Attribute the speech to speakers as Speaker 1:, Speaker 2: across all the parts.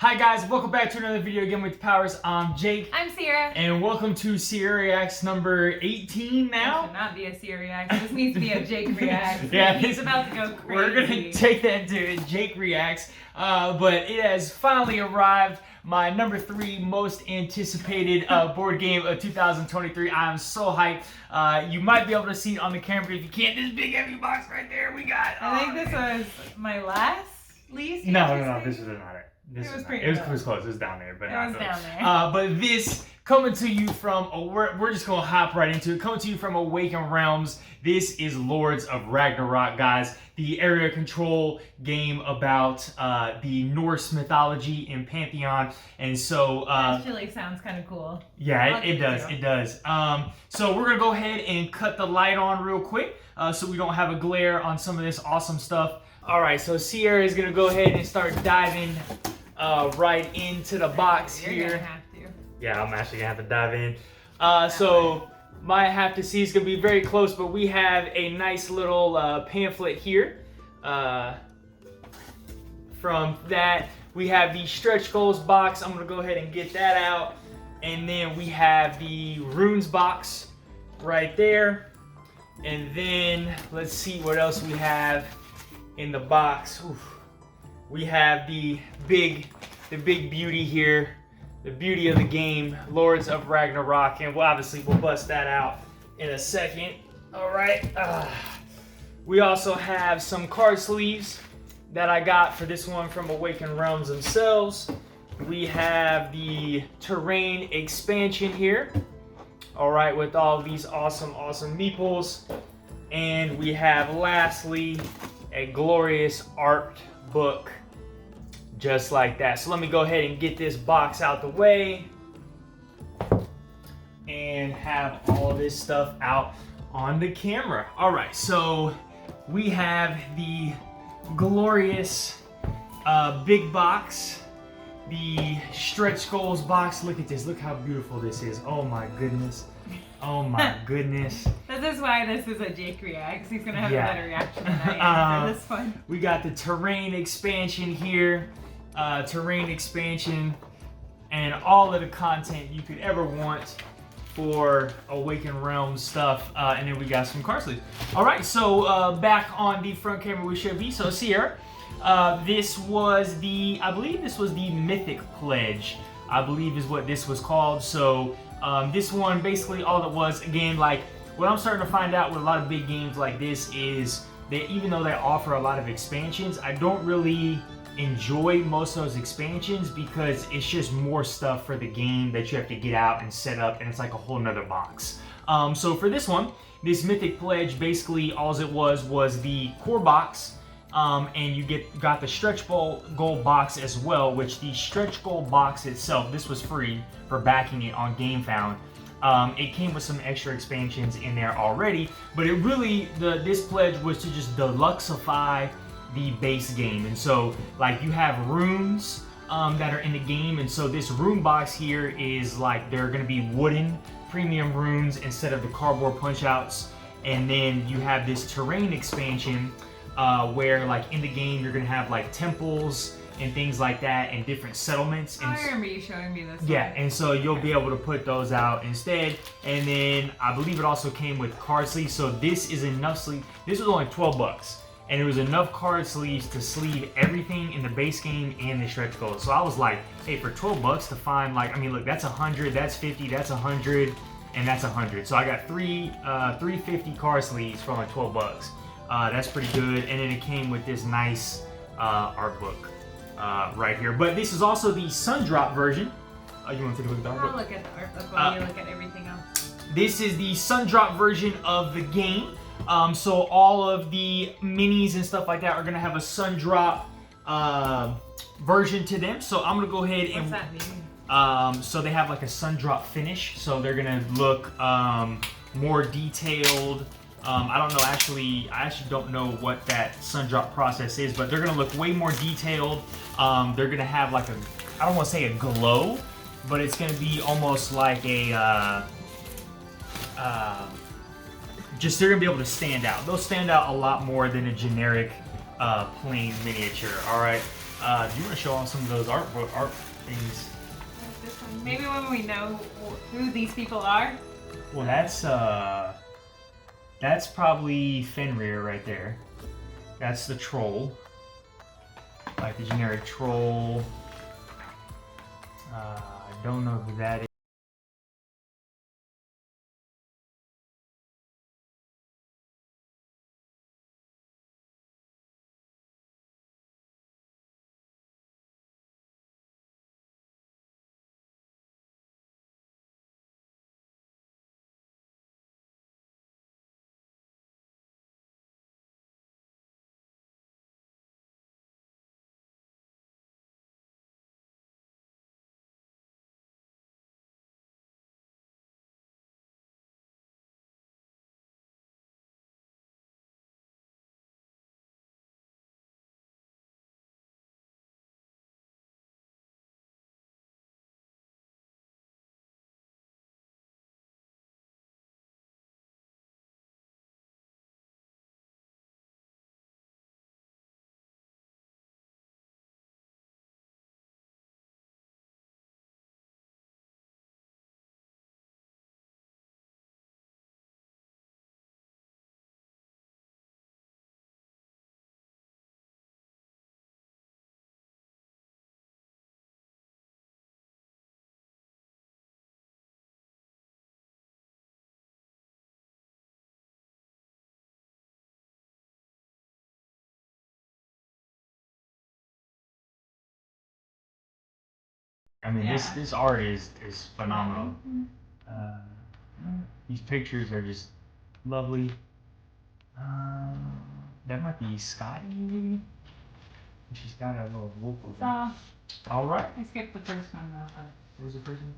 Speaker 1: Hi guys, welcome back to another video again with Powers. I'm Jake.
Speaker 2: I'm Cierra.
Speaker 1: And welcome to Cierra Reacts number 18 now.
Speaker 2: It should not be a Cierra Reacts. This needs to be a Jake Reacts.
Speaker 1: Yeah,
Speaker 2: he's about to go crazy.
Speaker 1: We're gonna take that to Jake Reacts. But it has finally arrived. My number 3 most anticipated board game of 2023. I'm so hyped. You might be able to see it on the camera. If you can't, this big heavy box right there we got.
Speaker 2: I think this was my least.
Speaker 1: No, this was not it.
Speaker 2: It was pretty
Speaker 1: It was close. It was down there, but not close.
Speaker 2: Down there.
Speaker 1: But this coming to you from we're just gonna hop right into it. Coming to you from Awaken Realms. This is Lords of Ragnarok, guys. The area control game about the Norse mythology and pantheon, and so
Speaker 2: actually sounds kind of cool.
Speaker 1: Yeah, it does. It does. So we're gonna go ahead and cut the light on real quick, so we don't have a glare on some of this awesome stuff. All right, so Cierra is gonna go ahead and start diving right into the box
Speaker 2: You're
Speaker 1: here.
Speaker 2: gonna have to.
Speaker 1: Yeah, I'm actually gonna have to dive in. So might have to see, it's gonna be very close, but we have a nice little pamphlet here. From that, we have the stretch goals box. I'm gonna go ahead and get that out. And then we have the runes box right there. And then let's see what else we have in the box. Oof. We have the big beauty here, the beauty of the game, Lords of Ragnarok, and we'll bust that out in a second. All right. We also have some card sleeves that I got for this one from Awaken Realms themselves. We have the terrain expansion here. All right, with all these awesome meeples, and we have lastly a glorious art book, just like that. So let me go ahead and get this box out the way and have all this stuff out on the camera. All right, so we have the glorious big box, the stretch goals box. Look at this. Look how beautiful this is. Oh my goodness. Oh my goodness.
Speaker 2: This is why this is a Jake Reacts. He's gonna have a better reaction than I am for this one.
Speaker 1: We got the terrain expansion here. Terrain expansion and all of the content you could ever want for Awaken Realms stuff. And then we got some card sleeves. All right, so back on the front camera we should be. So Cierra, this was I believe this was the Mythic pledge, I believe is what this was called. So this one, basically all it was, again, like what I'm starting to find out with a lot of big games like this is that even though they offer a lot of expansions, I don't really enjoy most of those expansions because it's just more stuff for the game that you have to get out and set up, and it's like a whole nother box. So for this one, this Mythic pledge, basically all it was the core box, and you got the stretch goal box as well, which the stretch goal box itself, this was free for backing it on gamefound. It came with some extra expansions in there already, but it really, this pledge was to just deluxeify the base game. And so like you have runes that are in the game, and so this rune box here is like they're going to be wooden premium runes instead of the cardboard punch outs. And then you have this terrain expansion where like in the game you're going to have like temples and things like that and different settlements. And
Speaker 2: I remember you showing me this.
Speaker 1: Yeah, and so you'll be able to put those out instead. And then I believe it also came with card sleeves. So this is enough sleeve. This was only 12 bucks. And it was enough card sleeves to sleeve everything in the base game and the stretch goals. So I was like, hey, for 12 bucks to find, like, I mean, look, that's 100, that's 50, that's 100, and that's 100. So I got 350 card sleeves for like 12 bucks. That's pretty good. And then it came with this nice art book right here. But this is also the sun drop version. You want to take a look at the art book?
Speaker 2: I'll look at the art book while you look at everything else. This
Speaker 1: is the sun drop version of the game. So all of the minis and stuff like that are gonna have a sun drop version to them. So I'm gonna go ahead and.
Speaker 2: What's that mean?
Speaker 1: So they have like a sun drop finish. So they're gonna look more detailed. I don't know I actually don't know what that sun drop process is, but they're gonna look way more detailed. They're gonna have like I don't want to say a glow, but it's gonna be almost like a they're gonna be able to stand out. They'll stand out a lot more than a generic plain miniature. All right. Do you want to show off some of those art things?
Speaker 2: This one. Maybe when we know who these people are.
Speaker 1: Well, that's probably Fenrir right there. That's the troll, like the generic troll. I don't know who that is. I mean, this art is phenomenal. These pictures are just lovely. That might be Scotty, maybe? She's got a little wolf with her. All right.
Speaker 2: I skipped the first one though.
Speaker 1: What was the first one?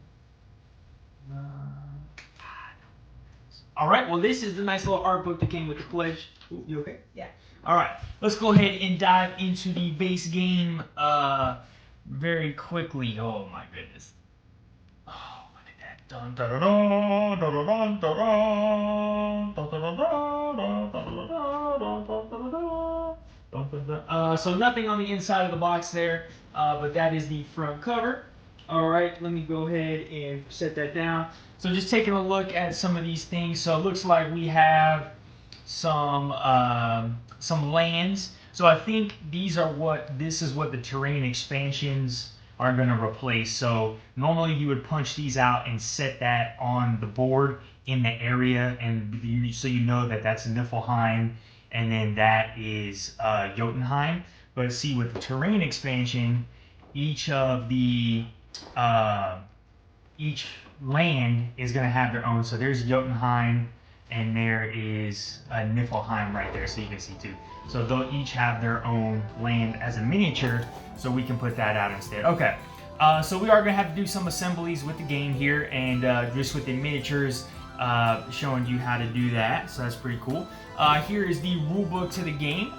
Speaker 1: All right. Well, this is the nice little art book that came with the pledge. Ooh, you okay?
Speaker 2: Yeah.
Speaker 1: All right. Let's go ahead and dive into the base game very quickly. Oh my goodness. Oh, look at that. Dun, dun, dun, dun, dun, dun, dun, dun, dun, dun, dun, dun. So nothing on the inside of the box there, but that is the front cover. All right, let me go ahead and set that down. So just taking a look at some of these things. So it looks like we have some lands. So I think this is what the terrain expansions are going to replace. So normally you would punch these out and set that on the board in the area, and so you know that that's Niflheim, and then that is Jotunheim. But see, with the terrain expansion, each land is going to have their own. So there's Jotunheim, and there is Niflheim right there, so you can see too. So they'll each have their own land as a miniature, so we can put that out instead. Okay, so we are going to have to do some assemblies with the game here, and just with the miniatures, showing you how to do that, so that's pretty cool. Here is the rulebook to the game,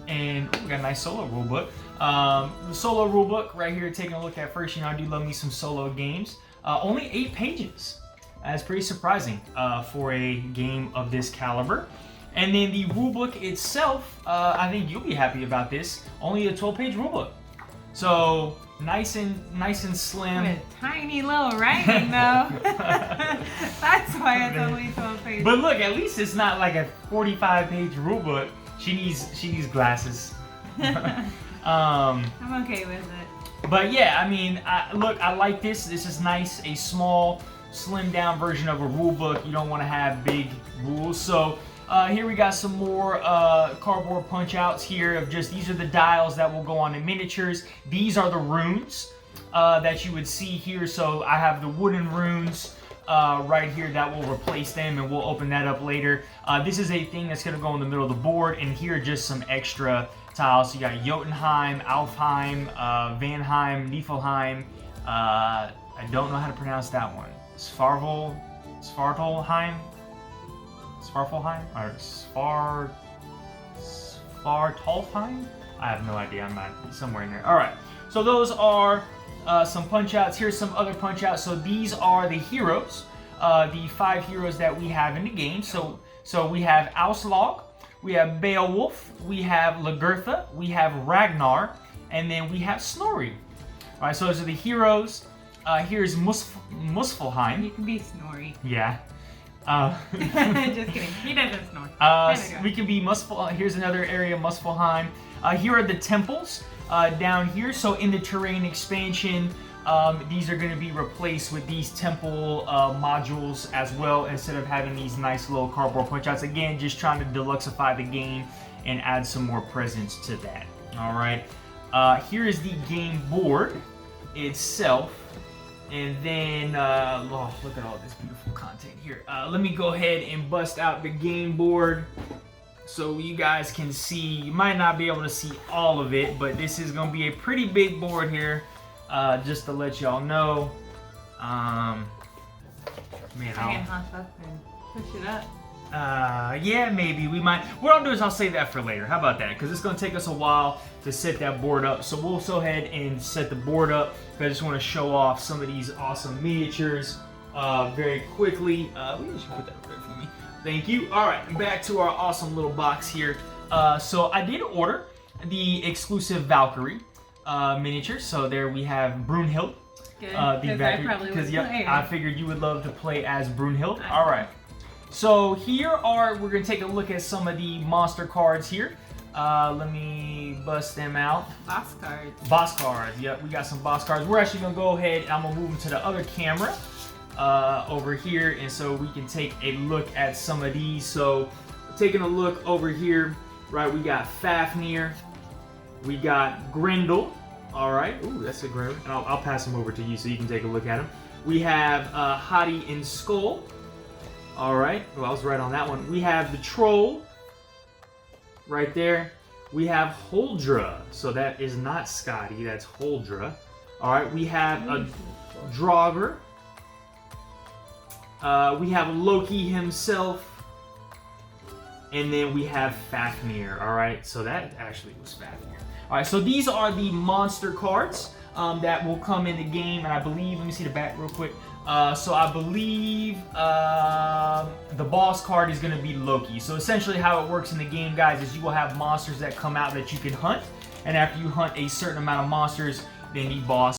Speaker 1: and we got a nice solo rulebook. The solo rulebook right here, taking a look at first. You know, I do love me some solo games. Only 8 pages. That's pretty surprising for a game of this caliber. And then the rulebook itself, I think you'll be happy about this. Only a 12-page rulebook. So nice and slim.
Speaker 2: With tiny little writing though. That's why it's only 12 pages.
Speaker 1: But look, at least it's not like a 45-page rulebook. She needs glasses.
Speaker 2: I'm okay with it.
Speaker 1: But yeah, I mean, I like this. This is nice. A small, slimmed down version of a rule book. You don't want to have big rules. So here we got some more cardboard punch outs here of just, these are the dials that will go on in miniatures. These are the runes that you would see here. So I have the wooden runes right here that will replace them, and we'll open that up later. This is a thing that's going to go in the middle of the board, and here are just some extra tiles. So you got Jotunheim, Alfheim, Vanheim, Niflheim. I don't know how to pronounce that one. Svartalheim, or Svartalheim? I have no idea. I'm not somewhere in there. All right. So those are some punch outs. Here's some other punch outs. So these are the heroes, the 5 heroes that we have in the game. So we have Auslog, we have Beowulf, we have Lagertha, we have Ragnar, and then we have Snorri. All right, so those are the heroes. Here's Muspelheim.
Speaker 2: You can be Snorri.
Speaker 1: Yeah.
Speaker 2: Just kidding. He doesn't snore.
Speaker 1: We can be Muspel. Here's another area, Muspelheim. Here are the temples down here. So in the terrain expansion, these are going to be replaced with these temple modules as well, instead of having these nice little cardboard punch-outs. Again, just trying to deluxify the game and add some more presence to that. All right. Here is the game board itself. And then, oh, look at all this beautiful content here. Let me go ahead and bust out the game board so you guys can see. You might not be able to see all of it, but this is going to be a pretty big board here, just to let y'all know. Man,
Speaker 2: I can hop up and push it up.
Speaker 1: Yeah, maybe we might. What I'll do is I'll save that for later. How about that? Because it's going to take us a while to set that board up. So we'll go ahead and set the board up. I just want to show off some of these awesome miniatures very quickly. You should put that over there for me. Thank you. All right, back to our awesome little box here. So I did order the exclusive Valkyrie miniature. So there we have Brunhild.
Speaker 2: Good, because
Speaker 1: I figured you would love to play as Brunhild. All right. So we're going to take a look at some of the monster cards here. Let me bust them out.
Speaker 2: Boss cards.
Speaker 1: Boss cards, yep, we got some boss cards. We're actually going to go ahead and I'm going to move them to the other camera over here, and so we can take a look at some of these. So taking a look over here, right, we got Fafnir, we got Grendel, all right, ooh, that's a great one, and I'll pass them over to you so you can take a look at them. We have Hati and Skull. All right, well, I was right on that one. We have the Troll right there. We have Huldra, so that is not Scotty, that's Huldra. All right, we have a Draugr. We have Loki himself. And then we have Fafnir, all right? So that actually was Fafnir. All right, so these are the monster cards that will come in the game, and I believe, let me see the back real quick. So I believe the boss card is going to be Loki. So essentially how it works in the game, guys, is you will have monsters that come out that you can hunt. And after you hunt a certain amount of monsters, then the boss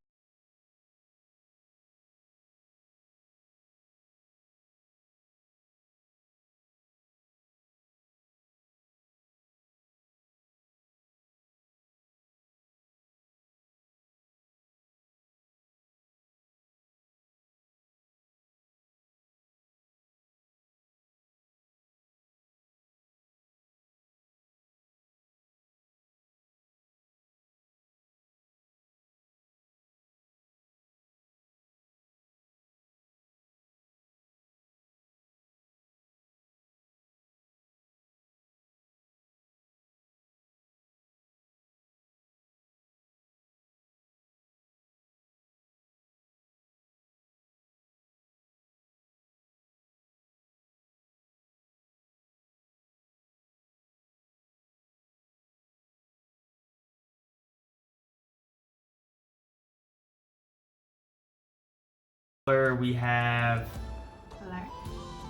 Speaker 1: we have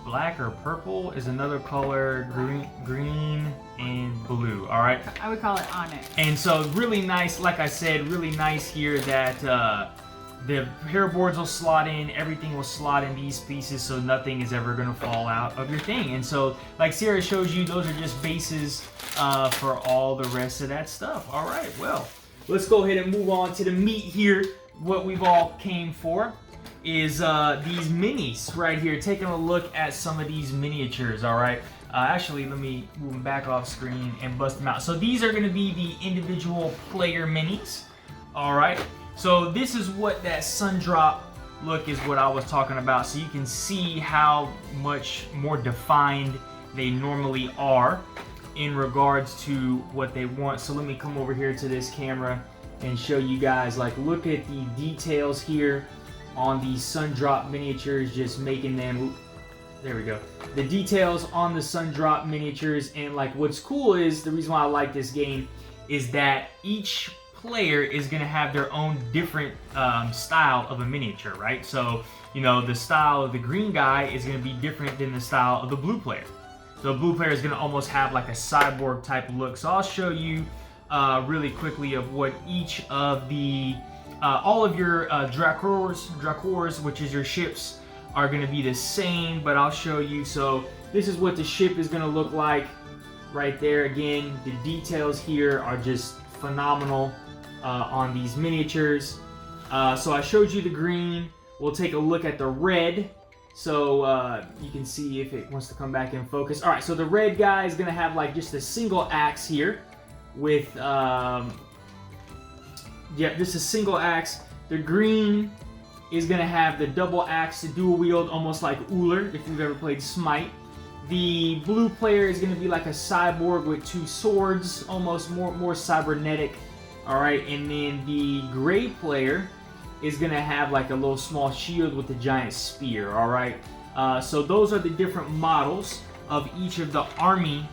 Speaker 1: black or purple is another color, green and blue. All right,
Speaker 2: I would call it onyx.
Speaker 1: And so really nice, like I said, really nice here that the hair boards will slot in, everything will slot in these pieces, so nothing is ever going to fall out of your thing. And so like Cierra shows you, those are just bases for all the rest of that stuff. All right, well, let's go ahead and move on to the meat here. What we've all came for is these minis right here. Taking a look at some of these miniatures. All right, actually let me move them back off screen and bust them out. So these are going to be the individual player minis. All right, so this is what that sun drop look is, what I was talking about. So you can see how much more defined they normally are in regards to what they want. So let me come over here to this camera and show you guys, like, look at the details here on these sun drop miniatures, just making them, there we go, the details on the sun drop miniatures. And like, what's cool is, the reason why I like this game is that each player is going to have their own different style of a miniature, right? So, you know, the style of the green guy is going to be different than the style of the blue player. So the blue player is going to almost have like a cyborg type look. So I'll show you really quickly of what each of the all of your Drakors, which is your ships, are going to be the same, but I'll show you. So this is what the ship is going to look like right there. Again, the details here are just phenomenal on these miniatures. So I showed you the green. We'll take a look at the red. So you can see if it wants to come back in focus. All right, so the red guy is going to have like just a single axe here with, just a single axe. The green is going to have the double axe to dual wield, almost like Uller, if you've ever played Smite. The blue player is going to be like a cyborg with two swords, almost more cybernetic. All right, and then the gray player is going to have like a little small shield with a giant spear. All right, so those are the different models of each of the army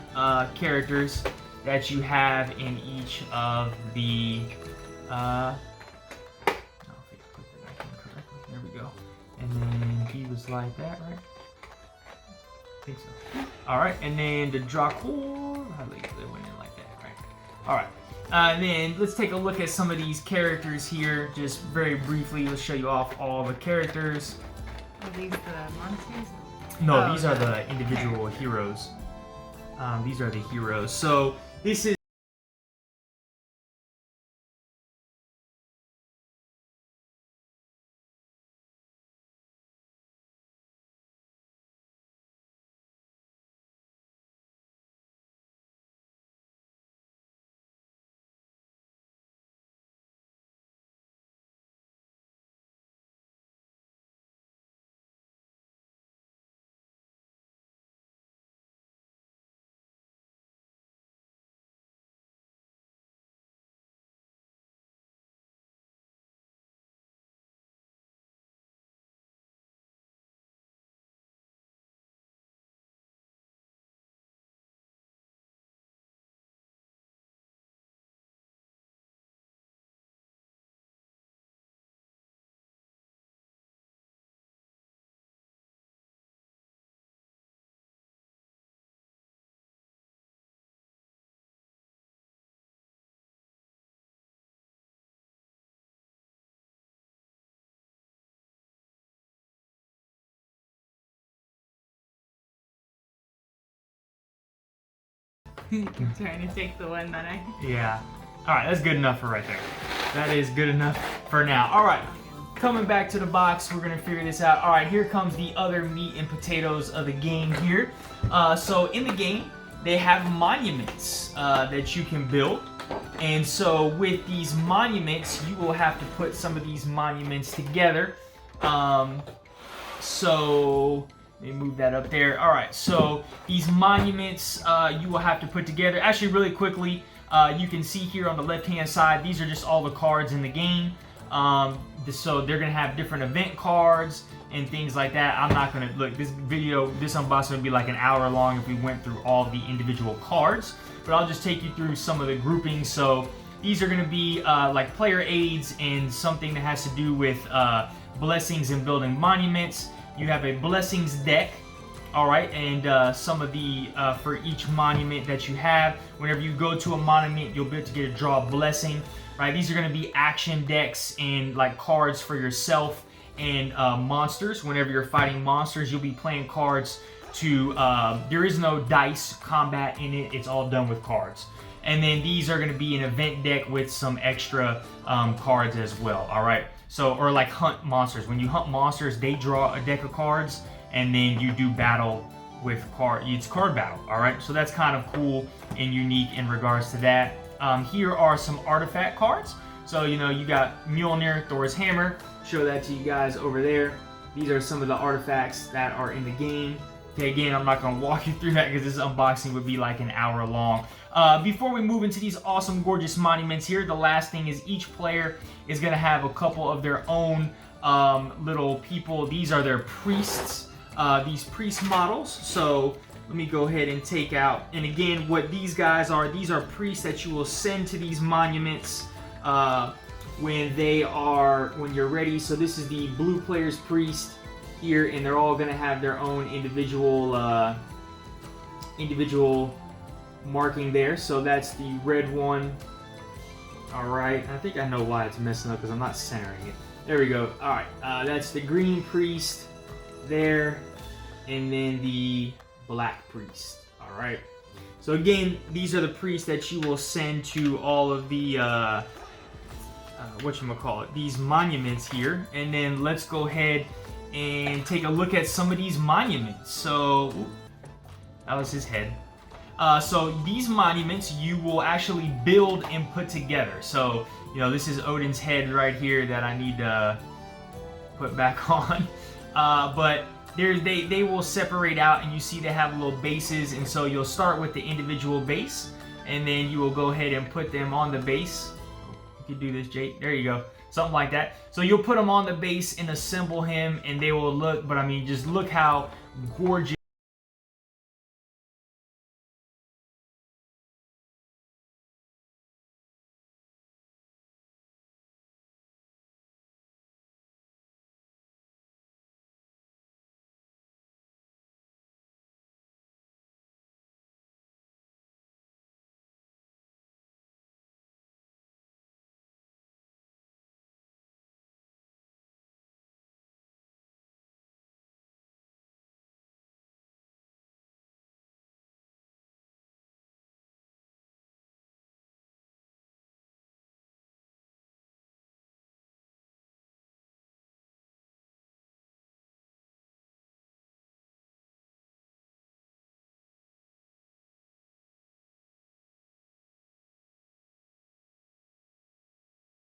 Speaker 1: characters that you have in each of the there we go. And then he was like that, right? I think so. Alright, and then the Drakor, they went in like that, right? Alright, and then let's take a look at some of these characters here, just very briefly. Let's show you off all the characters.
Speaker 2: Are these the monsters?
Speaker 1: No, these are the individual heroes. These are the heroes. So this is
Speaker 2: I'm trying to take the one that I...
Speaker 1: yeah. Alright, that's good enough for right there. That is good enough for now. Alright, coming back to the box, we're going to figure this out. Alright, here comes the other meat and potatoes of the game here. So in the game, they have monuments that you can build. And so with these monuments, you will have to put some of these monuments together. So... let me move that up there. Alright, so these monuments you will have to put together. Actually, really quickly, you can see here on the left-hand side, these are just all the cards in the game. So they're going to have different event cards and things like that. I'm not going to... look, this unboxing would be like an hour long if we went through all the individual cards. But I'll just take you through some of the groupings. So these are going to be like player aids and something that has to do with blessings and building monuments. You have a blessings deck, all right, and some of the, for each monument that you have, whenever you go to a monument, you'll be able to get a draw blessing, right? These are going to be action decks and like cards for yourself and monsters. Whenever you're fighting monsters, you'll be playing cards to, there is no dice combat in it, it's all done with cards. And then these are going to be an event deck with some extra cards as well, all right? So, or like hunt monsters. When you hunt monsters, they draw a deck of cards, and then you do battle with it's card battle, all right? So that's kind of cool and unique in regards to that. Here are some artifact cards. So, you know, you got Mjolnir, Thor's hammer. Show that to you guys over there. These are some of the artifacts that are in the game. Okay, again, I'm not going to walk you through that because this unboxing would be like an hour long. Before we move into these awesome, gorgeous monuments here, the last thing is each player is going to have a couple of their own little people. These are their priests, these priest models. So let me go ahead and take out, and again, what these guys are, these are priests that you will send to these monuments when you're ready. So this is the blue player's priest here, and they're all going to have their own individual marking there. So that's the red one All right, I think I know why it's messing up because I'm not centering it. There we go. All right, that's the green priest there, and then the black priest. All right. So again, these are the priests that you will send to all of the whatchamacallit, these monuments here. And then let's go ahead and take a look at some of these monuments. So that was his head. So these monuments you will actually build and put together. So, you know, this is Odin's head right here that I need to put back on. But they will separate out, and you see they have little bases, and so you'll start with the individual base, and then you will go ahead and put them on the base. You can do this, Jake. There you go. Something like that. So you'll put them on the base and assemble him, and they will look, but I mean, just look how gorgeous.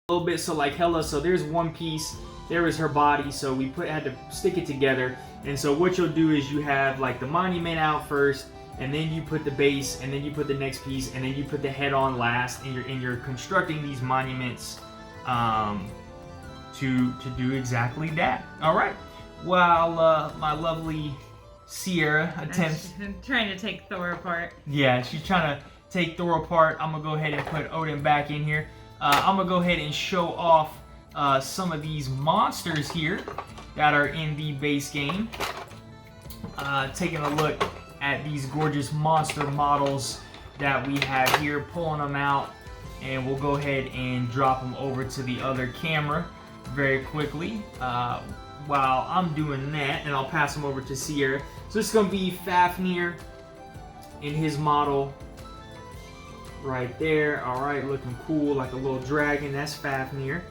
Speaker 1: A little bit, so like Hela, so there's one piece, there is her body, so we had to stick it together. And so what you'll do is you have like the monument out first, and then you put the base, and then you put the next piece, and then you put the head on last, and you're constructing these monuments to do exactly that. All right, while my lovely Cierra attempts
Speaker 2: trying to take Thor apart.
Speaker 1: Yeah, she's trying to take Thor apart. I'm gonna go ahead and put Odin back in here. I'm gonna go ahead and show off some of these monsters here that are in the base game. Taking a look at these gorgeous monster models that we have here, pulling them out, and we'll go ahead and drop them over to the other camera very quickly. While I'm doing that, and I'll pass them over to Cierra. So this is gonna be Fafnir in his model. Right there, all right, looking cool, like a little dragon. That's Fafnir.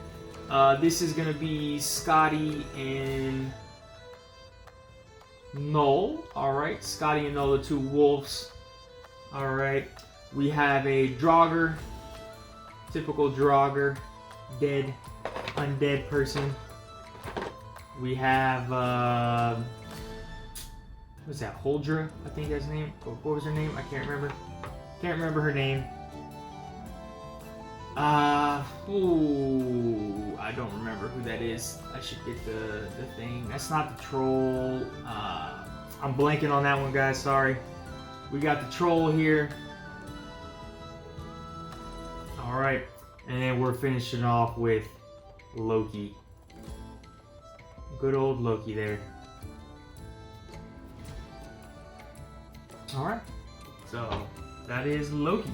Speaker 1: This is gonna be Scotty and Null. All right, Scotty and Null, the two wolves. All right, we have a Draugr, typical Draugr, dead, undead person. We have what's that? Huldra, I think that's her name. What was her name? I can't remember. Can't remember her name. I don't remember who that is. I should get the thing. That's not the troll. I'm blanking on that one, guys. Sorry. We got the troll here. All right, and then we're finishing off with Loki. Good old Loki there. All right, so that is Loki.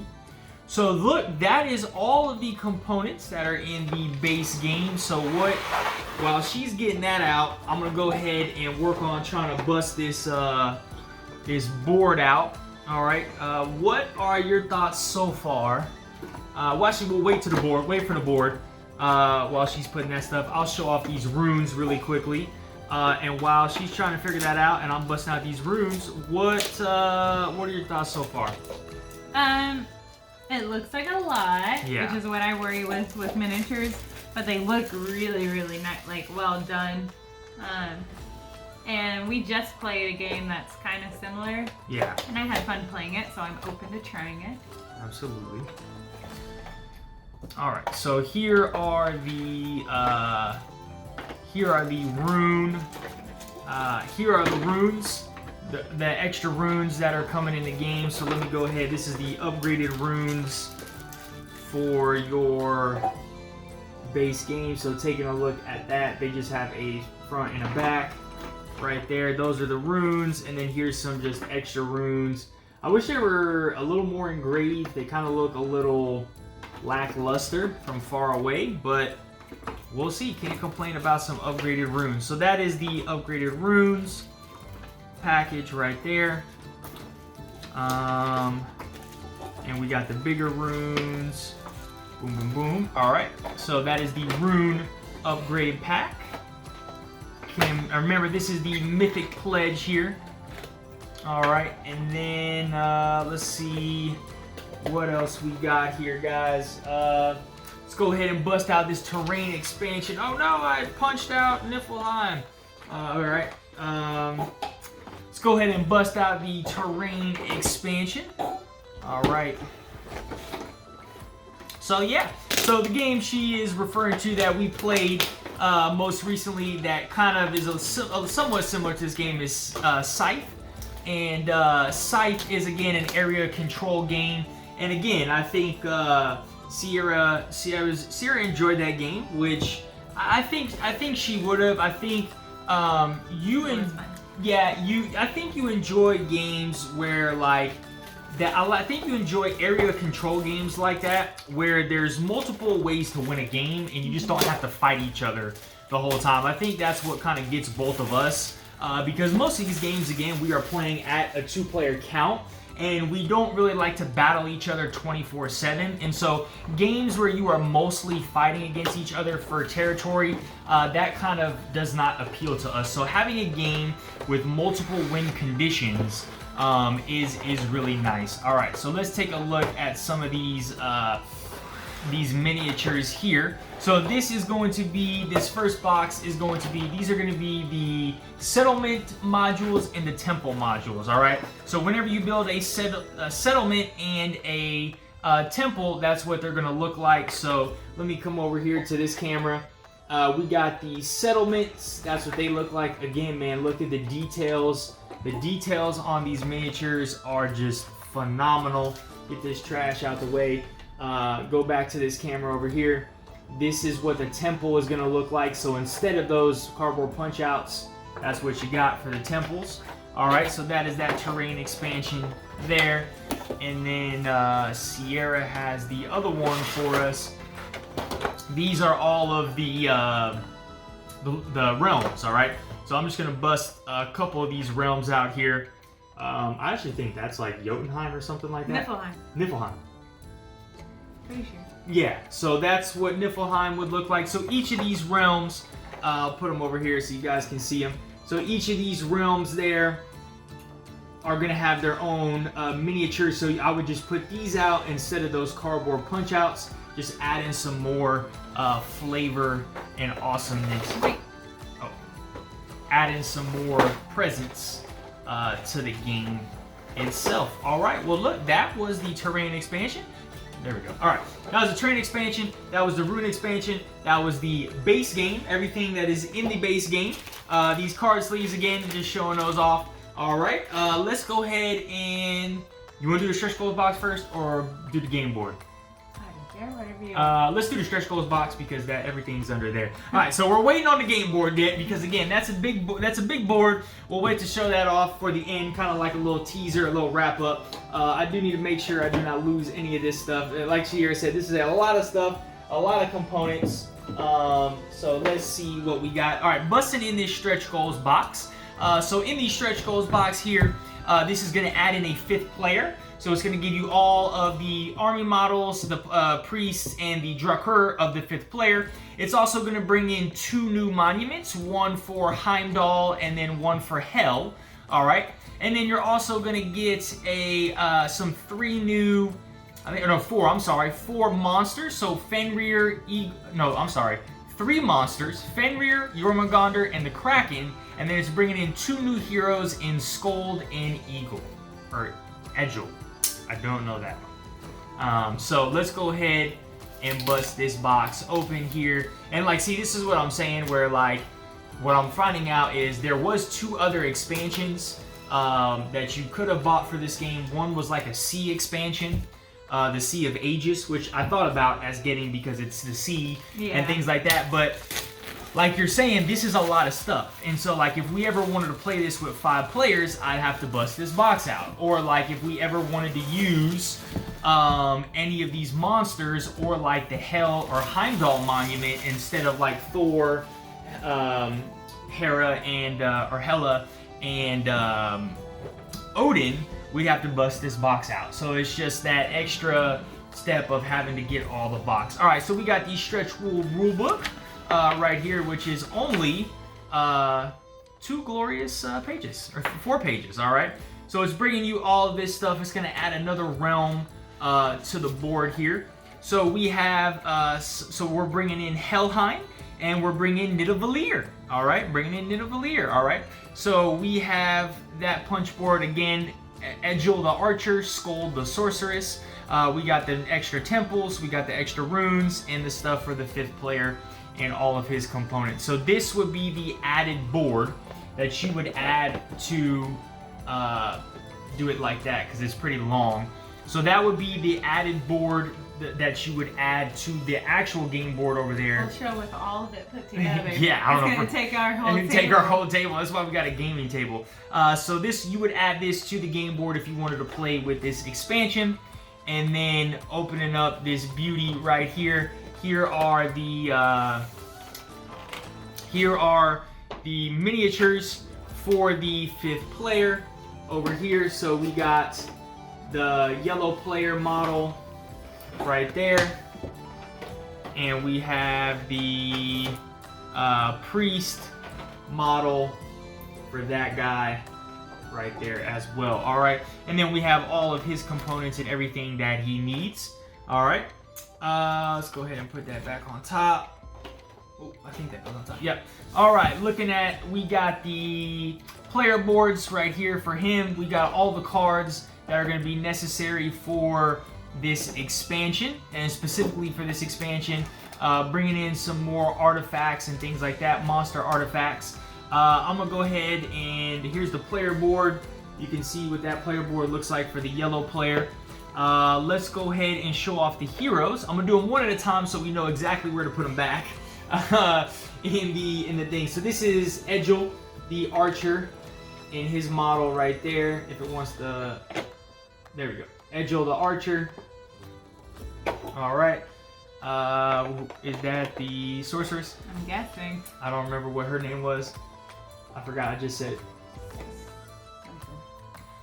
Speaker 1: So look, that is all of the components that are in the base game. So while she's getting that out, I'm gonna go ahead and work on trying to bust this this board out. All right, what are your thoughts so far? Well, actually, we'll wait for the board while she's putting that stuff. I'll show off these runes really quickly. And while she's trying to figure that out and I'm busting out these runes, what are your thoughts so far?
Speaker 2: It looks like a lot,
Speaker 1: yeah,
Speaker 2: which is what I worry with miniatures, but they look really, really nice, like well done. And we just played a game that's kind of similar.
Speaker 1: Yeah. And
Speaker 2: I had fun playing it, so I'm open to trying it.
Speaker 1: Absolutely. All right, so here are the runes, the extra runes that are coming in the game. So let me go ahead. This is the upgraded runes for your base game. So taking a look at that, they just have a front and a back right there. Those are the runes, and then here's some just extra runes. I wish they were a little more engraved. They kind of look a little lackluster from far away, but we'll see. Can't complain about some upgraded runes. So that is the upgraded runes package right there. And we got the bigger runes. Boom, boom, boom. All right. So that is the rune upgrade pack. Remember, this is the Mythic pledge here. All right. And then let's see what else we got here, guys. Let's go ahead and bust out this terrain expansion. Oh no, I punched out Niflheim. All right. Let's go ahead and bust out the terrain expansion. All right. So yeah, so the game she is referring to that we played most recently that kind of is somewhat similar to this game is Scythe. And Scythe is again an area control game. And again, I think Cierra enjoyed that game, which I think she would have. I think I think you enjoy games where like that. I think you enjoy area control games like that, where there's multiple ways to win a game and you just don't have to fight each other the whole time. I think that's what kind of gets both of us, because most of these games, again, we are playing at a 2-player count. And we don't really like to battle each other 24/7. And so games where you are mostly fighting against each other for territory, that kind of does not appeal to us. So having a game with multiple win conditions is really nice. All right, so let's take a look at some of these miniatures here. So this is going to be, this first box is going to be, these are going to be the settlement modules and the temple modules, all right? So whenever you build a settlement and a temple, that's what they're going to look like. So let me come over here to this camera. We got the settlements. That's what they look like. Again, man, look at the details. The details on these miniatures are just phenomenal. Get this trash out the way. Go back to this camera over here. This is what the temple is going to look like. So instead of those cardboard punch outs, that's what you got for the temples. All right, so that is that terrain expansion there. And then Cierra has the other one for us. These are all of the realms, all right? So I'm just going to bust a couple of these realms out here. I actually think that's like Jotunheim or something like that. Niflheim.
Speaker 2: Pretty sure.
Speaker 1: Yeah, so that's what Niflheim would look like. So each of these realms, I'll put them over here so you guys can see them. So each of these realms there are going to have their own miniatures. So I would just put these out instead of those cardboard punch outs. Just add in some more flavor and awesomeness. Oh, add in some more presence to the game itself. All right, well look, that was the terrain expansion. There we go. All right, that was the terrain expansion. That was the rune expansion. That was the base game. Everything that is in the base game. These card sleeves again, just showing those off. All right, let's go ahead and you want to do the stretch goals box first or do the game board?
Speaker 2: Whatever you want.
Speaker 1: Let's do the stretch goals box because everything's under there. All right, so we're waiting on the game board yet because again, that's a big board. We'll wait to show that off for the end, kind of like a little teaser, a little wrap up. I do need to make sure I do not lose any of this stuff. Like Cierra said, this is a lot of stuff, a lot of components. So let's see what we got. All right, busting in this stretch goals box. So in the stretch goals box here, this is going to add in a 5th player. So it's going to give you all of the army models, the priests, and the Drakkar of the 5th player. It's also going to bring in 2 new monuments, one for Heimdall and then one for Hel. All right, and then you're also going to get some 3 new, four monsters. So Fenrir, 3 monsters: Fenrir, Jormungandr, and the Kraken. And then it's bringing in 2 new heroes in Skuld and Egil. I don't know that one. So let's go ahead and bust this box open here. And like, see, this is what I'm saying, where like, what I'm finding out is there was 2 other expansions that you could have bought for this game. One was like a sea expansion, the Sea of Aegis, which I thought about as getting because it's the sea and things like that. But like you're saying, this is a lot of stuff. And so like if we ever wanted to play this with 5 players, I'd have to bust this box out. Or like if we ever wanted to use any of these monsters, or like the Hel or Heimdall monument instead of like Thor, Hera, and or Hela and Odin, we'd have to bust this box out. So it's just that extra step of having to get all the box. All right, so we got the stretch rule book right here, which is only 2 glorious pages, or 4 pages. All right, so it's bringing you all of this stuff. It's going to add another realm to the board here. So we have, so we're bringing in Helheim, and we're bringing Nidavellir. All right, bringing in Nidavellir. All right, so we have that punch board again. Edgel the archer, Scold the sorceress. We got the extra temples, we got the extra runes, and the stuff for the 5th player and all of his components. So this would be the added board that you would add to do it like that, because it's pretty long. So that would be the added board that you would add to the actual game board over there.
Speaker 2: We'll show with all of it put together.
Speaker 1: Yeah, I don't know.
Speaker 2: It's gonna take our whole table.
Speaker 1: Take our whole table. That's why we got a gaming table. So this, you would add this to the game board if you wanted to play with this expansion. And then opening up this beauty right here. Here are the miniatures for the 5th player over here. So we got the yellow player model right there, and we have the priest model for that guy right there as well. All right, and then we have all of his components and everything that he needs. All right, let's go ahead and put that back on top. Oh, I think that goes on top. Yep. All right, looking at, we got the player boards right here for him. We got all the cards that are going to be necessary for this expansion, and specifically for this expansion, bringing in some more artifacts and things like that, monster artifacts. I'm gonna go ahead, and here's the player board. You can see what that player board looks like for the yellow player. Let's go ahead and show off the heroes. I'm gonna do them one at a time so we know exactly where to put them back in the thing. So this is Edgel, the archer, in his model right there. If it wants to, there we go. Edgel, the archer. All right. Is that the sorceress?
Speaker 2: I'm guessing.
Speaker 1: I don't remember what her name was. I forgot. I just said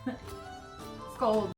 Speaker 1: it.
Speaker 2: Scold.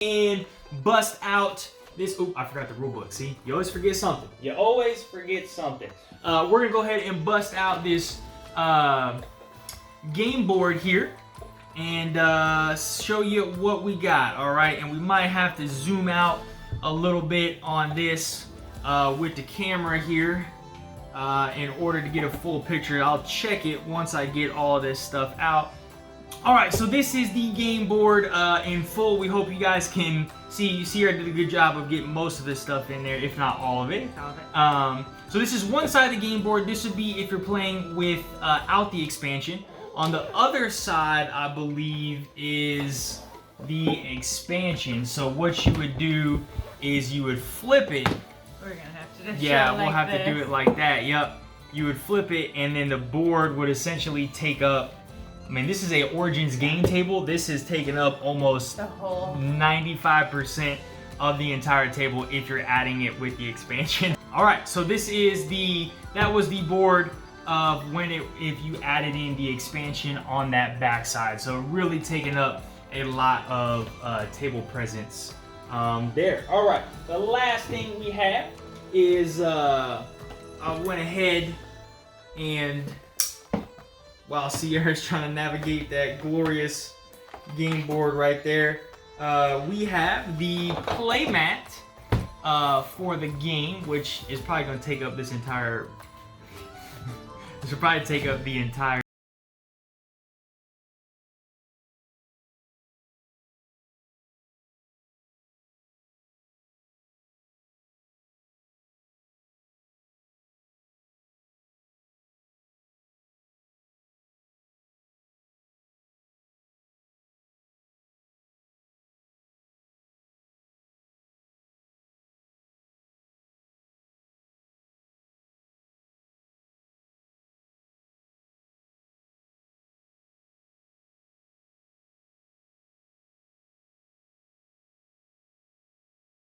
Speaker 1: and bust out this. Oh, I forgot the rule book. See, you always forget something. You always forget something. We're gonna go ahead and bust out this game board here and show you what we got. All right, and we might have to zoom out a little bit on this with the camera here in order to get a full picture. I'll check it once I get all of this stuff out. All right, so this is the game board in full. We hope you guys can see. Cierra did a good job of getting most of this stuff in there, if not all of it. So this is one side of the game board. This would be if you're playing without the expansion. On the other side, I believe, is the expansion. So what you would do is you would flip it.
Speaker 2: We're gonna have to just
Speaker 1: Yeah,
Speaker 2: show
Speaker 1: we'll
Speaker 2: like
Speaker 1: have
Speaker 2: this.
Speaker 1: to do it like that. Yep. You would flip it, and then the board would essentially take up. I mean, this is a Origins game table. This is taking up almost
Speaker 2: The whole
Speaker 1: 95% of the entire table if you're adding it with the expansion. All right, so this is that was the board of if you added in the expansion on that back side. So really taking up a lot of table presence there. All right, the last thing we have is I went ahead and while Cierra's trying to navigate that glorious game board right there, we have the playmat for the game, which is probably going to take up this entire. This will probably take up the entire.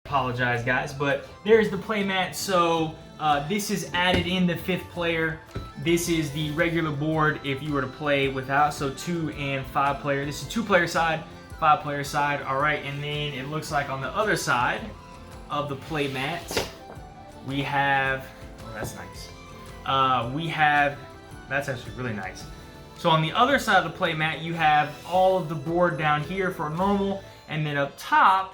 Speaker 1: Apologize, guys, but there's the playmat. So this is added in the 5th player. This is the regular board if you were to play without. So 2 and 5 player. This is 2-player side, 5-player side. All right, and then it looks like on the other side of the playmat we have. Oh, that's nice. We have. That's actually really nice. So on the other side of the playmat, you have all of the board down here for normal, and then up top.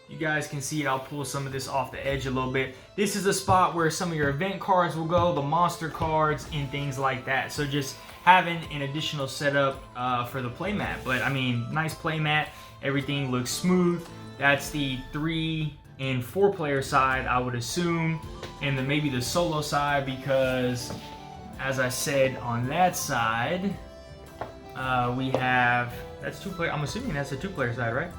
Speaker 1: You guys can see it. I'll pull some of this off the edge a little bit. This is a spot where some of your event cards will go, the monster cards, and things like that. So just having an additional setup for the playmat. But I mean, nice playmat. Everything looks smooth. That's the 3 and 4-player side, I would assume, and then maybe the solo side, because as I said on that side, we have that's 2-player. I'm assuming that's a 2-player side, right?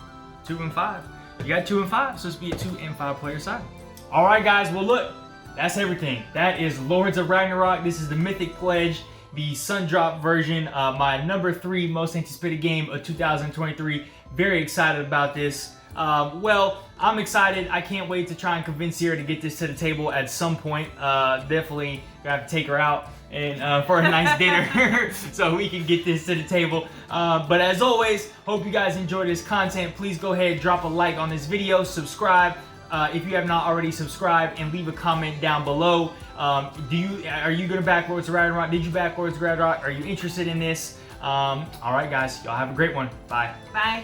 Speaker 1: 2 and 5. You got 2 and 5, so it's be a 2 and 5-player side. All right, guys. Well, look, that's everything. That is Lords of Ragnarok. This is the Mythic Pledge, the Sundrop version. My number 3 most anticipated game of 2023. Very excited about this. Well, I'm excited. I can't wait to try and convince Cierra to get this to the table at some point. Definitely gonna have to take her out and for a nice dinner so we can get this to the table. But as always, hope you guys enjoy this content. Please go ahead, drop a like on this video, subscribe if you have not already subscribed, and leave a comment down below. Are you gonna back Lords of Ragnarok? Did you back Lords of Ragnarok? Are you interested in this? All right, guys, y'all have a great one. Bye.
Speaker 2: Bye.